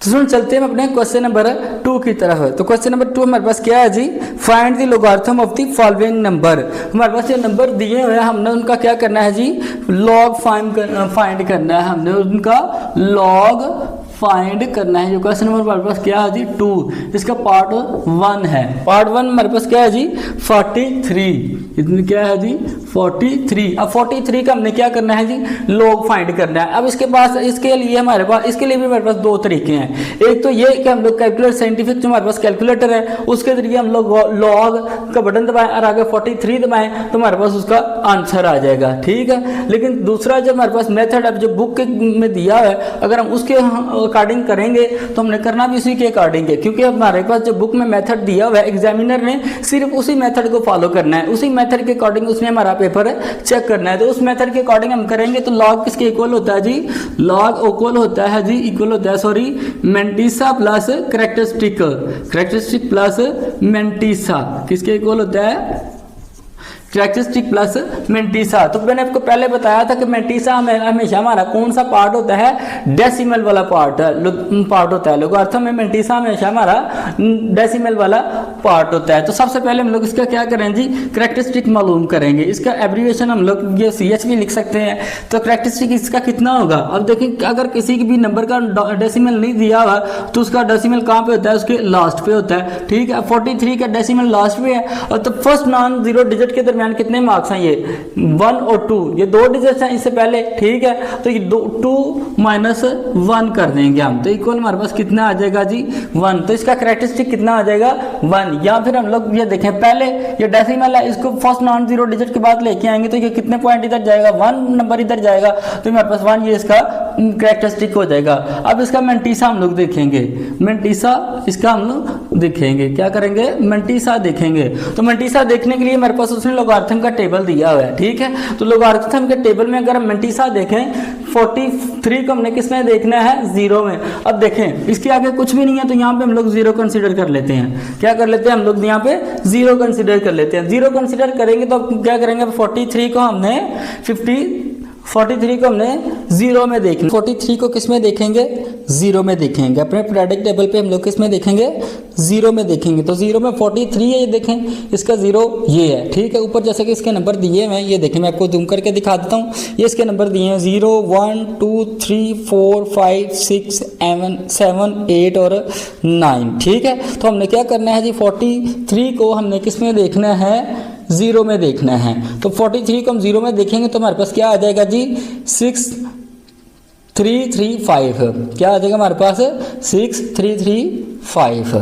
सुन चलते हैं अपने क्वेश्चन नंबर 2 की तरफ। तो क्वेश्चन नंबर 2 हमारे पास क्या है जी, find the logarithm of the following number. हमारे पास ये नंबर दिए हुए हैं, हमने उनका क्या करना है जी, लॉग फाइंड करना है, हमने उनका लॉग फाइंड करना है। जो क्वेश्चन नंबर हमारे पास क्या है जी 2, इसका पार्ट 1 है। पार्ट 1 हमारे पास क्या है जी 43, इतनी क्या है जी 43। अब 43 का हमने क्या करना है जी, लॉग फाइंड करना है। अब इसके पास इसके लिए हमारे पास, इसके लिए भी हमारे पास दो तरीके हैं। एक तो ये कि हम लोग कैलकुलेटर साइंटिफिक जो हमारे पास कैलकुलेटर है उसके जरिए हम लोग लॉग का बटन दबाएं और आगे 43 दबाएं तो हमारे पास उसका आंसर आ जाएगा, ठीक है। लेकिन दूसरा जो हमारे पास मेथड है जो बुक में दिया है, अगर हम उसके अकॉर्डिंग करेंगे तो हमने करना भी उसी के अकॉर्डिंग है, क्योंकि हमारे पास जो बुक में मेथड दिया हुआ है एग्जामिनर ने सिर्फ उसी मेथड को फॉलो करना है, उसी मेथड के अकॉर्डिंग उसने हमारा पेपर चेक करना है। तो उस मेथड के अकॉर्डिंग हम करेंगे तो लॉग किसके इक्वल होता है जी, लॉग इक्वल होता है जी, इक्वल होता है sorry mantissa plus characteristic plus mantissa, किसके इक्वल होता है, कैरेक्टरिस्टिक प्लस मेंटिसा। तो मैंने आपको पहले बताया था कि मेंटिसा हमेशा हमारा कौन सा पार्ट होता है, डेसिमल वाला पार्ट होता है। लॉगरिथम में मेंटिसा हमेशा हमारा डेसिमल वाला पार्ट होता है। तो सबसे पहले हम लोग इसका क्या करें जी, कैरेक्टरिस्टिक मालूम करेंगे। इसका एब्रीविएशन हम लोग ये CH भी लिख सकते हैं। तो कैरेक्टरिस्टिक इसका कितना होगा, अब देखिए अगर किसी भी नंबर का डेसिमल नहीं दिया हुआ तो उसका डेसिमल कहाँ पे होता है, उसके लास्ट पे होता है, ठीक है। 43 का डेसिमल लास्ट पे है। और तो फर्स्ट नॉन जीरो डिजिट के कितने मार्क्स हैं, ये 1 और 2, ये दो डिजिट्स हैं इससे पहले, ठीक है। तो ये 2 माइनस 1 कर देंगे हम, तो इक्वल हमारे पास कितना आ जाएगा जी 1। तो इसका कैरेक्टरिस्टिक कितना आ जाएगा 1। या फिर हम लोग ये देखें, पहले ये डेसिमल है, इसको फर्स्ट नॉन जीरो डिजिट के बाद लेके आएंगे तो ये कितने पॉइंट इधर जाएगा, 1 नंबर इधर जाएगा, तो हमारे पास 1 ये इसका कैरेक्टरिस्टिक हो जाएगा। अब इसका मेंटिसा हम लोग देखेंगे, मेंटिसा इसका हम लोग देखेंगे, क्या करेंगे, मेंटिसा देखेंगे। तो मेंटिसा देखने के लिए हमारे पास उसने लॉगरिथम का टेबल दिया हुआ है, ठीक है। तो लॉगरिथम के टेबल में अगर हम मेंटिसा देखें 43 को हमने किस में देखना है, 0 में। अब देखें इसके आगे कुछ भी नहीं है तो यहाँ पे हम लोग 0 कंसीडर कर लेते हैं। क्या कर लेते हैं हम लोग, यहाँ पे 0 कंसीडर कर लेते हैं। 0 कंसीडर करेंगे तो अब क्या करेंगे, 43 को हमने 0 में देखना। 43 को किस में देखेंगे, 0 में देखेंगे। अपने प्रेडिक्ट टेबल पे हम लोग किस में देखेंगे, 0 में देखेंगे। तो 0 में 43 है, ये देखें इसका 0 ये है, ठीक है। ऊपर जैसे कि इसके नंबर दिए हैं, ये देखें मैं आपको जूम करके दिखा देता हूँ। ये इसके नंबर दिए हैं 0 1 2 3 4 5 6 7 8 और 9, ठीक है। तो हमने क्या करना है जी, 43 को हमने किस में देखना है, 0 में देखना है। तो 43 को हम 0 में देखेंगे तो हमारे पास क्या आ जाएगा जी 6335, क्या आ जाएगा हमारे पास 6335,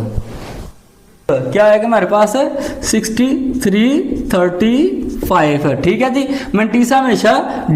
क्या आएगा हमारे पास 6335, ठीक है जी। मेंटिसा हमेशा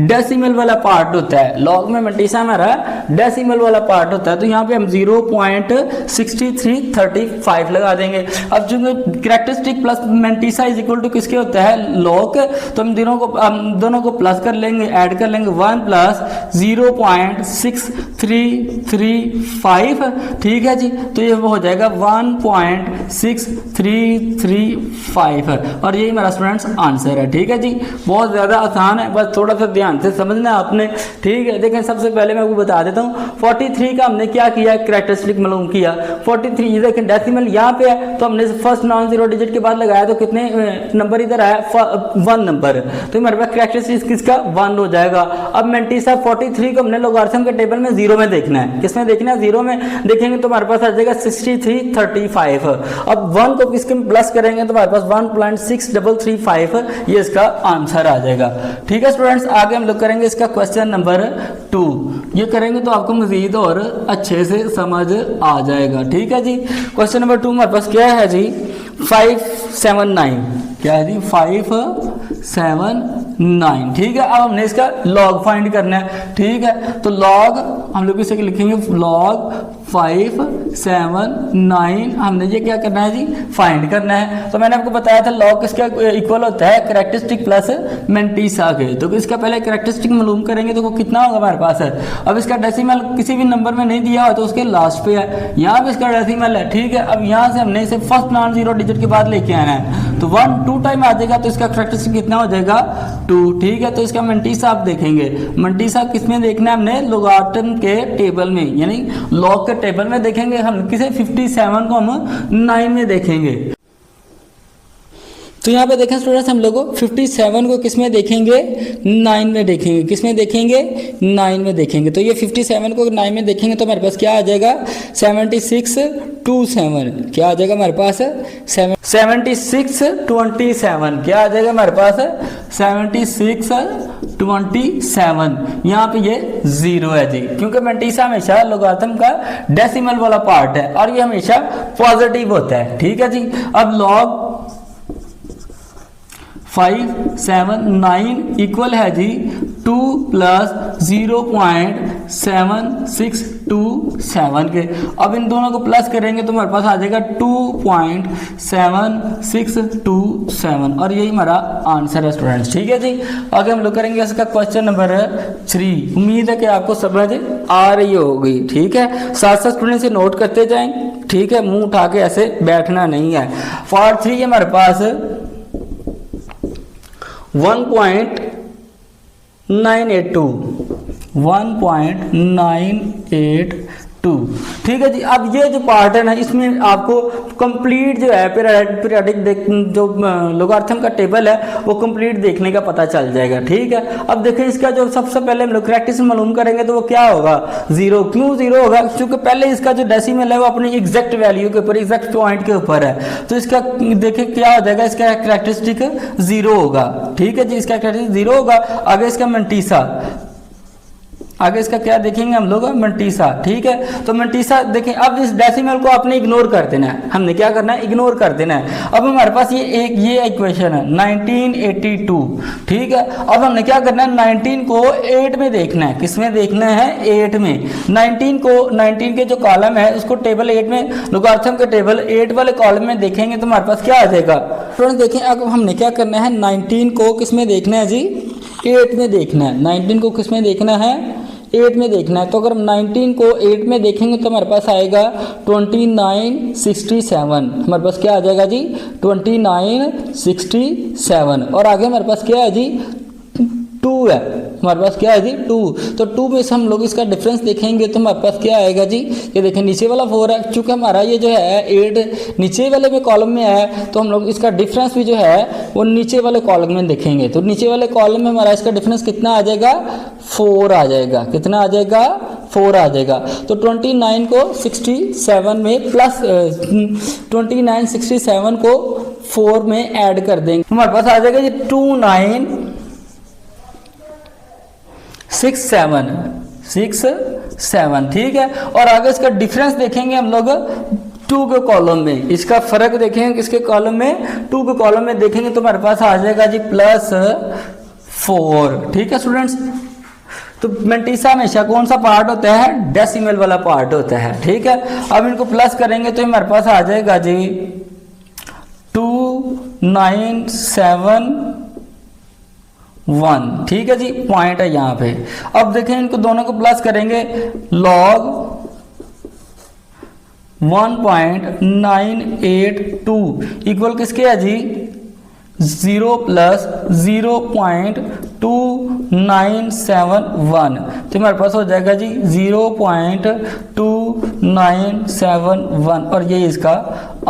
डेसिमल वाला पार्ट होता है, लॉग में मेंटिसा हमारा डेसिमल वाला पार्ट होता है। तो यहाँ पे हम 0.6335 लगा देंगे। अब जो characteristic plus mantissa is equal to किसके होता है, लॉग। तो हम दोनों को प्लस कर लेंगे, ऐड कर लेंगे, 1 प्लस 0.6335, ठीक है जी। तो ये हो जाएगा 1.6335 और यही मेरा स्टूडेंट्स आंसर है, ठीक है जी। बहुत ज़्यादा आसान है, बस थोड़ा सा ध्यान से समझना है आपने, ठीक है। देखें सबसे पहले मैं आपको बता देता हूँ 43 का हमने क्या किया, कैरेक्टरिस्टिक मालूम किया। 43 देखें डेसिमल यहाँ पे है तो हमने फर्स्ट नॉन जीरो डिजिट के बाद लगाया तो कितने नंबर इधर आया, 1 नंबर। तो हमारे पास कैरेक्टरिस्टिक किसका 1 हो जाएगा। अब मेंटिसा 43 को हमने लॉगरिथम के टेबल में 0 में देखना है, किसमें देखना है, 0 में देखेंगे तो हमारे पास आ जाएगा 6335। अब 1 को किसके प्लस करेंगे तो हमारे पास 1.6335 ये इसका आंसर आ जाएगा, ठीक है स्टूडेंट्स। आगे हम लोग करेंगे इसका क्वेश्चन नंबर 2। ये करेंगे तो आपको मजीद और अच्छे से समझ आ जाएगा, ठीक है जी। क्वेश्चन नंबर 2 हमारे पास क्या है जी 579, क्या है जी 579, ठीक है। अब हमने इसका लॉग फाइंड करना है, ठीक है। तो लॉग हम लोग इसे लिखेंगे लॉग 579, हमने ये क्या करना है जी फाइंड करना है। तो मैंने आपको बताया था लॉग किसका इक्वल होता है, कैरेक्टरिस्टिक प्लस मेंटिसा के। तो इसका पहले कैरेक्टरिस्टिक मालूम करेंगे तो वो कितना होगा हमारे पास है। अब इसका डेसिमल किसी भी नंबर में नहीं दिया हो तो उसके लास्ट पे है, यहाँ पे इसका डेसिमल है, ठीक है। अब यहाँ से हमने इसे फर्स्ट नॉन जीरो डिजिट के बाद लेके आना है तो 1 2 टाइम आ जाएगा, तो इसका कैरेक्टरिस्टिक कितना हो जाएगा 2, ठीक है। तो इसका मेंटिसा आप देखेंगे, मेंटिसा किसमें देखना है हमने, लॉगरिथम के टेबल में, यानी लॉग के टेबल में देखेंगे हम किसे, 57 को हम 9 में देखेंगे। तो यहाँ पे देखें स्टूडेंट्स, हम लोग 57 को किस में देखेंगे, 9 में देखेंगे। किस में देखेंगे, 9 में देखेंगे। तो ये 57 को 9 में देखेंगे तो हमारे पास क्या आ जाएगा, 7627। क्या आ जाएगा हमारे पास, 7627। क्या आ जाएगा हमारे पास, 7627। यहाँ पे ये 0 है जी, क्योंकि मेंटीसा हमेशा लोगारिथम का डेसिमल वाला पार्ट है और ये हमेशा पॉजिटिव होता है। ठीक है जी। अब लॉग 579 इक्वल है जी 2 प्लस 0.7627 के। अब इन दोनों को प्लस करेंगे तो हमारे पास आ जाएगा 2.7627 और यही हमारा आंसर है स्टूडेंट्स। ठीक है जी। आगे हम लोग करेंगे इसका क्वेश्चन नंबर 3। उम्मीद है कि आपको समझ आ रही होगी। ठीक है, साथ साथ स्टूडेंट से नोट करते जाएं। ठीक है, मुंह उठा के ऐसे बैठना नहीं है। पार्ट 3 हमारे पास 1.982। ठीक है जी। अब ये जो पार्ट है ना, इसमें आपको कंप्लीट जो है पीरियोडिक जो लोगारिथम का टेबल है वो कंप्लीट देखने का पता चल जाएगा। ठीक है। अब देखें इसका जो सबसे पहले हम लोग करैक्टरिस्टिक मालूम करेंगे तो वो क्या होगा, 0। क्यों 0 होगा, क्योंकि पहले इसका जो डेसिमल है वो अपनी एग्जैक्ट वैल्यू के ऊपर, एग्जैक्ट पॉइंट के ऊपर है। तो इसका देखें क्या हो जाएगा, इसका करैक्टरिस्टिक 0 होगा। ठीक है जी, इसका करैक्टरिस्टिक 0 होगा। आगे इसका मेंटीसा, आगे इसका क्या देखेंगे हम लोग, मेंटीसा। ठीक है। तो मेंटीसा देखें, अब इस डेसिमल को आपने इग्नोर कर देना है। हमने क्या करना है, इग्नोर कर देना है। अब हमारे पास ये इक्वेशन है 1982। ठीक है। अब हमने क्या करना है, 19 को 8 में देखना है। किस में देखना है, 8 में। 19 के जो कॉलम है उसको टेबल 8 में, लोगारिथम के टेबल 8 वाले कॉलम में देखेंगे तो हमारे पास क्या आ जाएगा। तो देखें, अब हमने क्या करना है, 19 को किस में देखना है जी, 8 में देखना है। 19 को किस में देखना है, 8 में देखना है। तो अगर हम 19 को 8 में देखेंगे तो हमारे पास आएगा 2967। हमारे पास क्या आ जाएगा जी, 2967। और आगे हमारे पास क्या है जी, 2 है। हमारे पास क्या है जी, 2। तो 2 में से हम लोग इसका डिफरेंस देखेंगे तो हमारे पास क्या आएगा जी, ये देखें नीचे वाला 4 है। चूंकि हमारा ये जो है 8 नीचे वाले में कॉलम में है तो हम लोग इसका डिफरेंस भी जो है वो नीचे वाले कॉलम में देखेंगे। तो नीचे वाले कॉलम में हमारा इसका डिफरेंस कितना आ जाएगा, 4 आ जाएगा। कितना आ जाएगा, 4 आ जाएगा। तो 29 को 67 में प्लस 2967 को 4 में ऐड कर देंगे, हमारे पास आ जाएगा जी 2967। ठीक है। और आगे इसका डिफरेंस देखेंगे हम लोग 2 के कॉलम में। इसका फर्क देखेंगे किसके कॉलम में, 2 के कॉलम में देखेंगे तो हमारे पास आ जाएगा जी +4। ठीक है स्टूडेंट्स। तो मेंटीसा हमेशा कौन सा पार्ट होता है, डेसिमल वाला पार्ट होता है। ठीक है। अब इनको प्लस करेंगे तो हमारे पास आ जाएगा जी 2971। ठीक है जी, पॉइंट है यहाँ पे। अब देखें इनको दोनों को प्लस करेंगे, लॉग 1.982 इक्वल किसके है जी, 0 प्लस 0.2971। तो हमारे पास हो जाएगा जी 0.2971 और ये इसका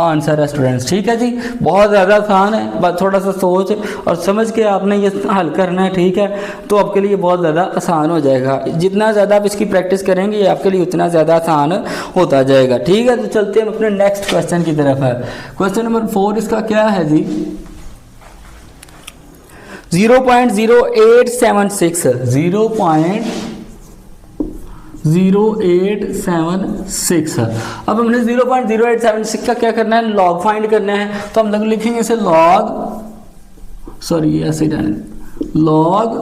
आंसर है स्टूडेंट्स। ठीक है जी। बहुत ज़्यादा आसान है, बस थोड़ा सा सोच और समझ के आपने ये हल करना है। ठीक है। तो आपके लिए बहुत ज़्यादा आसान हो जाएगा। जितना ज़्यादा आप इसकी प्रैक्टिस करेंगे ये आपके लिए उतना ज़्यादा आसान होता जाएगा। ठीक है। तो चलते हैं अपने नेक्स्ट क्वेश्चन की तरफ है। क्वेश्चन नंबर 4 इसका क्या है जी, 0.0876 0.0876। अब हमने 0.0876 का क्या करना है, लॉग फाइंड करना है। तो हम लोग लिखेंगे इसे लॉग, सॉरी ऐसे लॉग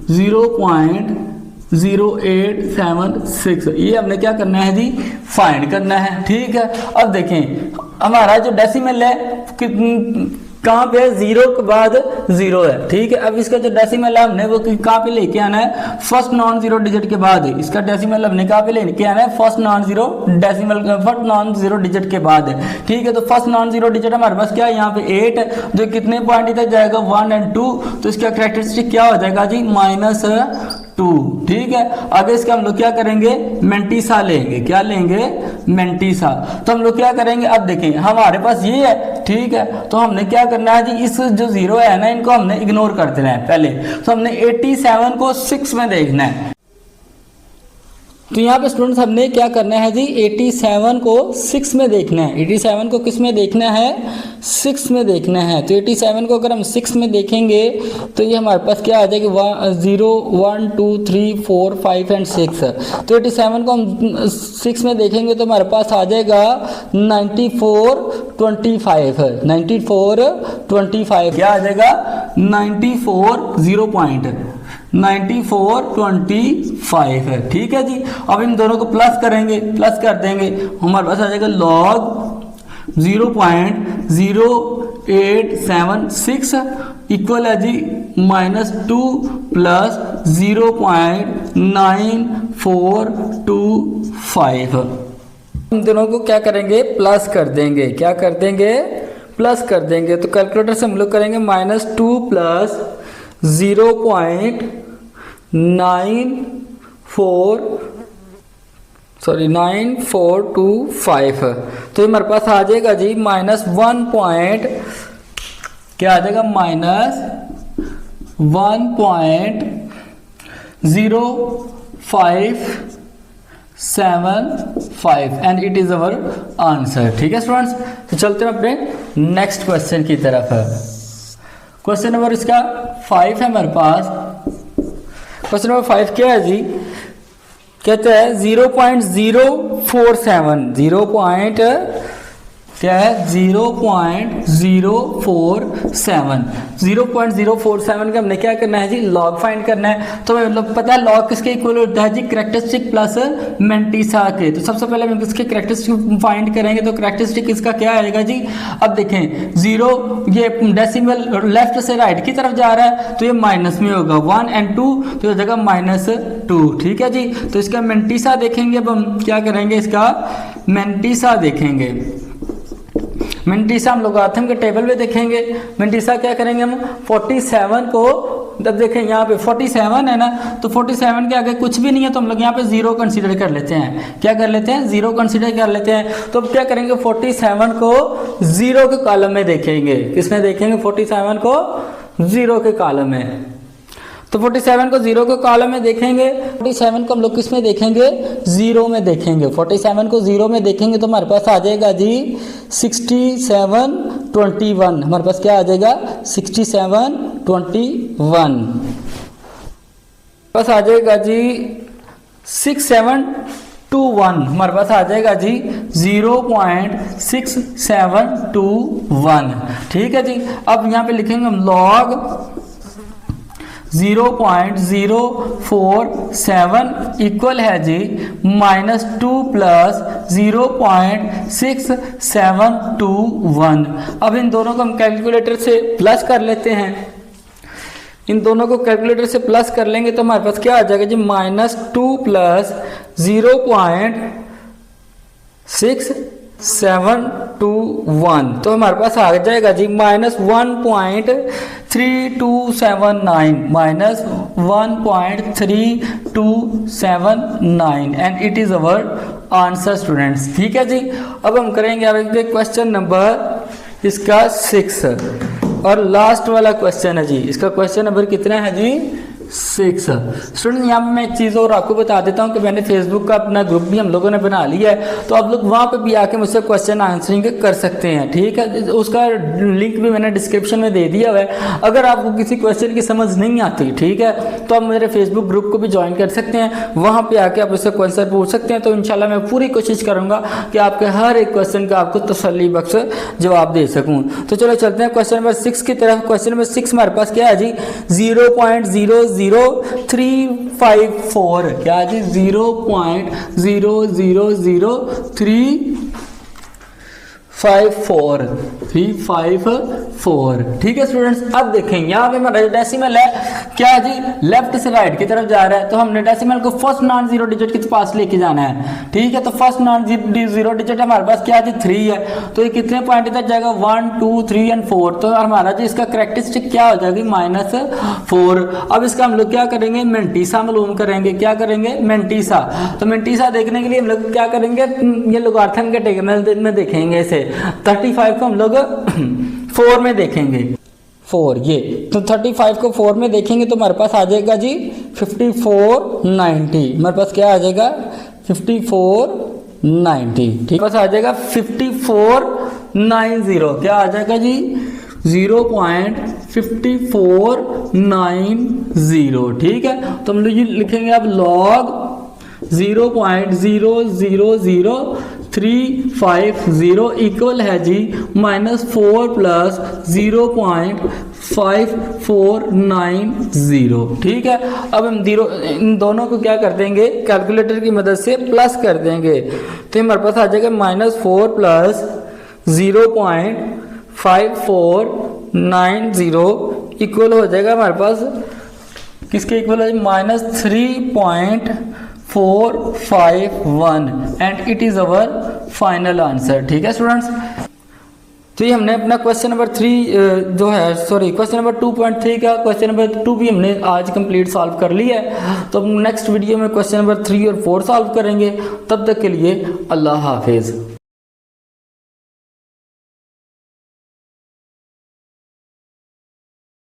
0.0876 ये हमने क्या करना है जी, फाइंड करना है। ठीक है। अब देखें हमारा जो डेसिमल है कहाँ पे है, 0 के बाद 0 है। ठीक है। अब इसका जो डेसिमल है हमने वो कहाँ पे लेके आना है, फर्स्ट नॉन जीरो डिजिट के बाद। इसका डेसिमल हमने कहाँ पे लेके आना है, फर्स्ट नॉन जीरो डिजिट के बाद। ठीक है। तो फर्स्ट नॉन जीरो डिजिट हमारे पास क्या है, यहाँ पे 8, जो कितने पॉइंट तक जाएगा, 1 और 2। तो इसका कैरेक्टरिस्टिक क्या हो जाएगा जी, 2, ठीक है। आगे इसका हम लोग क्या करेंगे, मेंटीसा लेंगे, क्या लेंगे, मेंटीसा। तो हम लोग क्या करेंगे, अब देखें हमारे पास ये है, ठीक है। तो हमने क्या करना है जी, इस जो 0 है ना इनको हमने इग्नोर कर देना है पहले। तो हमने 87 को 6 में देखना है। तो यहाँ पे स्टूडेंट्स हमने क्या करना है जी, 87 को 6 में देखना है। 87 को किस में देखना है, 6 में देखना है। तो 87 को अगर हम 6 में देखेंगे तो ये हमारे पास क्या आ जाएगा, 0 1 2 3 4 5 एंड 6। तो 87 को हम 6 में देखेंगे तो हमारे पास आ जाएगा 9425। 9425 क्या आ जाएगा, 9425 है, ठीक है जी। अब इन दोनों को प्लस करेंगे, प्लस कर देंगे, हमारे पास आ जाएगा log 0.0876 इक्वल है जी -2 प्लस 0.9425। इन दोनों को क्या करेंगे, प्लस कर देंगे, क्या कर देंगे, प्लस कर देंगे। तो कैलकुलेटर से हम लोग करेंगे -2 प्लस 9425। तो हमारे पास आ जाएगा जी -1 पॉइंट, क्या आ जाएगा, -1.0575 and it is our answer, ठीक है स्टूडेंट्स। तो चलते हैं अपने नेक्स्ट क्वेश्चन की तरफ। क्वेश्चन नंबर इसका 5 है हमारे पास। क्वेश्चन नंबर 5 क्या है जी, कहते हैं 0.047 क्या है, 0.047 का हमने क्या करना है जी, लॉग फाइंड करना है। तो मतलब पता है लॉग किसके इक्वल होता है जी, कैरेक्टरिस्टिक प्लस मेंटीसा के। तो सबसे पहले हम इसके कैरेक्टरिस्टिक फाइंड करेंगे। तो कैरेक्टरिस्टिक इसका क्या आएगा जी, अब देखें 0 ये डेसिमल लेफ्ट से राइट की तरफ जा रहा है तो ये माइनस में होगा, 1 एंड 2 तो ये जगह -2, ठीक है जी। तो इसका मेंटीसा देखेंगे। अब हम क्या करेंगे, इसका मेंटीसा देखेंगे। मेंटीसा हम लोग आथम के टेबल में देखेंगे। मेंटीसा क्या करेंगे हम, 47 को, जब देखें यहाँ पे 47 है ना, तो 47 के आगे कुछ भी नहीं है तो हम लोग यहाँ पे 0 कंसीडर कर लेते हैं। क्या कर लेते हैं, 0 कंसीडर कर लेते हैं। तो अब क्या करेंगे, 47 को 0 के कॉलम में देखेंगे। किसमें देखेंगे, 47 को 0 के कॉलम में। तो 47 को 0 के कॉलम में देखेंगे। 47 को हम लोग किस में देखेंगे, 0 में देखेंगे। 47 को 0 में देखेंगे तो हमारे पास आ जाएगा जी 6721। हमारे पास क्या आ जाएगा, 6721। बस आ जाएगा जी 6721। हमारे पास आ जाएगा जी 0.6721, ठीक है जी। अब यहाँ पे लिखेंगे हम लॉग 0.047 इक्वल है जी -2 प्लस 0.6721। अब इन दोनों को हम कैलकुलेटर से प्लस कर लेते हैं। इन दोनों को कैलकुलेटर से प्लस कर लेंगे तो हमारे पास क्या आ जाएगा जी, -2 प्लस 0.6721। तो हमारे पास आ जाएगा जी -1.3279, -1.3279 and it is our answer students, ठीक है जी। अब हम करेंगे अब क्वेश्चन नंबर इसका 6 और लास्ट वाला क्वेश्चन है जी। इसका क्वेश्चन नंबर कितना है जी, 6। स्टूडेंट यहाँ पे मैं एक चीज़ और आपको बता देता हूँ कि मैंने फेसबुक का अपना ग्रुप भी हम लोगों ने बना लिया है, तो आप लोग वहाँ पे भी आके मुझसे क्वेश्चन आंसरिंग कर सकते हैं, ठीक है। उसका लिंक भी मैंने डिस्क्रिप्शन में दे दिया हुआ है। अगर आपको किसी क्वेश्चन की समझ नहीं आती, ठीक है, तो आप मेरे फेसबुक ग्रुप को भी ज्वाइन कर सकते हैं। वहाँ पर आके आप उससे क्वेश्चन पूछ सकते हैं। तो इंशाल्लाह मैं पूरी कोशिश करूँगा कि आपके हर एक क्वेश्चन का आपको तसल्ली बख्श जवाब दे सकूँ। तो चलो चलते हैं क्वेश्चन नंबर 6 की तरफ। क्वेश्चन नंबर 6 हमारे पास क्या है जी, 0.00354। क्या जी, 0.00354 354 354। ठीक है स्टूडेंट्स, अब देखें यहाँ पे हमारा डेसिमल है क्या है जी, लेफ्ट से राइट की तरफ जा रहा है, तो हमने डेसिमल को फर्स्ट नॉन जीरो डिजिट के पास लेके जाना है। ठीक है, तो फर्स्ट नॉन जीरो डिजिट हमारे पास क्या है, 3 है, तो ये कितने पॉइंट तक जाएगा, 1 2 3 एंड 4, तो हमारा जो इसका करेक्टरिस्टिक क्या हो जाएगी, -4। अब इसका हम लोग क्या करेंगे, मेंटीसा मालूम करेंगे। क्या करेंगे, मेंटीसा। तो मेंटीसा देखने के लिए हम लोग क्या करेंगे, ये लोगारिथम के टेबल में देखेंगे इसे। 35 को हम लोग 4 में देखेंगे, 4 ये, तो 35 को 4 में देखेंगे तो हमारे पास आ जाएगा जी 5490। हमारे पास क्या आ जाएगा, 5490। ठीक, बस आ जाएगा 5490। क्या आ जाएगा जी, 0.5490। ठीक है, तो हम लोग ये लिखेंगे अब लॉग 0.000350 इक्वल है जी -4 प्लस 0.5490। ठीक है, अब हम इन दोनों को क्या कर देंगे, कैलकुलेटर की मदद से प्लस कर देंगे, तो हमारे पास आ जाएगा -4 प्लस 0.5490 इक्वल हो जाएगा हमारे पास किसके इक्वल है, -3.451 and it is our final answer. ठीक है स्टूडेंट्स, तो ये हमने अपना क्वेश्चन नंबर 3 जो है, सॉरी क्वेश्चन नंबर 2.3 का क्वेश्चन नंबर 2 भी हमने आज कंप्लीट सॉल्व कर लिया है। तो नेक्स्ट वीडियो में क्वेश्चन नंबर 3 और 4 सॉल्व करेंगे। तब तक के लिए अल्लाह हाफिज़।